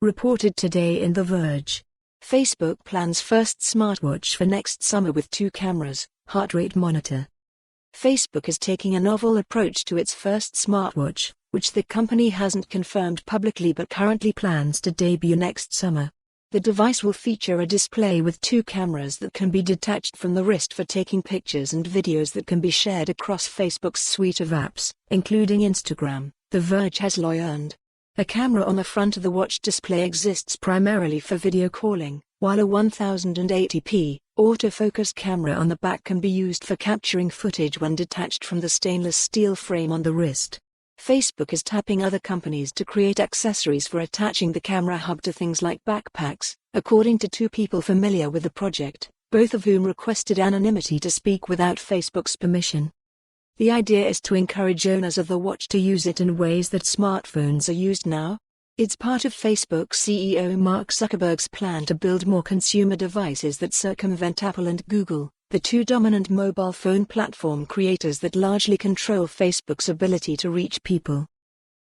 reported today in The Verge. Facebook plans first smartwatch for next summer with 2 cameras, heart rate monitor. Facebook is taking a novel approach to its first smartwatch, which the company hasn't confirmed publicly but currently plans to debut next summer. The device will feature a display with 2 cameras that can be detached from the wrist for taking pictures and videos that can be shared across Facebook's suite of apps, including Instagram, The Verge has learned. A camera on the front of the watch display exists primarily for video calling, while a 1080p autofocus camera on the back can be used for capturing footage when detached from the stainless steel frame on the wrist. Facebook is tapping other companies to create accessories for attaching the camera hub to things like backpacks, according to 2 people familiar with the project, both of whom requested anonymity to speak without Facebook's permission. The idea is to encourage owners of the watch to use it in ways that smartphones are used now. It's part of Facebook CEO Mark Zuckerberg's plan to build more consumer devices that circumvent Apple and Google, the 2 dominant mobile phone platform creators that largely control Facebook's ability to reach people.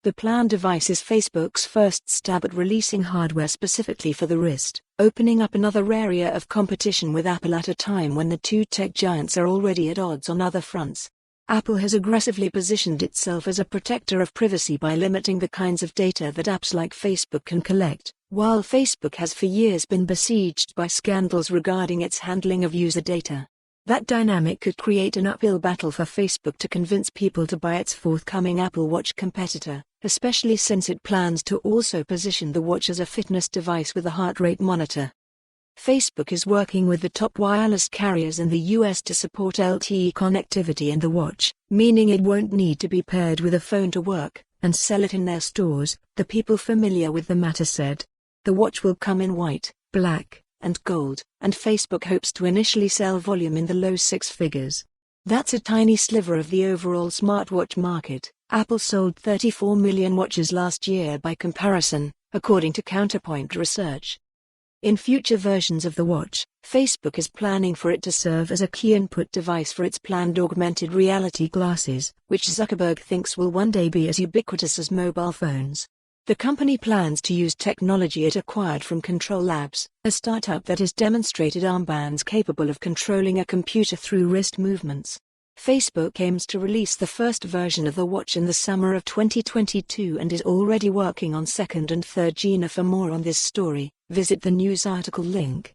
The planned device is Facebook's first stab at releasing hardware specifically for the wrist, opening up another area of competition with Apple at a time when the 2 tech giants are already at odds on other fronts. Apple has aggressively positioned itself as a protector of privacy by limiting the kinds of data that apps like Facebook can collect, while Facebook has for years been besieged by scandals regarding its handling of user data. That dynamic could create an uphill battle for Facebook to convince people to buy its forthcoming Apple Watch competitor, especially since it plans to also position the watch as a fitness device with a heart rate monitor. Facebook is working with the top wireless carriers in the US to support LTE connectivity in the watch, meaning it won't need to be paired with a phone to work, and sell it in their stores, the people familiar with the matter said. The watch will come in white, black, and gold, and Facebook hopes to initially sell volume in the low 6 figures. That's a tiny sliver of the overall smartwatch market. Apple sold 34 million watches last year by comparison, according to Counterpoint Research. In future versions of the watch, Facebook is planning for it to serve as a key input device for its planned augmented reality glasses, which Zuckerberg thinks will one day be as ubiquitous as mobile phones. The company plans to use technology it acquired from Control Labs, a startup that has demonstrated armbands capable of controlling a computer through wrist movements. Facebook aims to release the first version of the watch in the summer of 2022 and is already working on second and third gen. For more on this story, visit the news article link.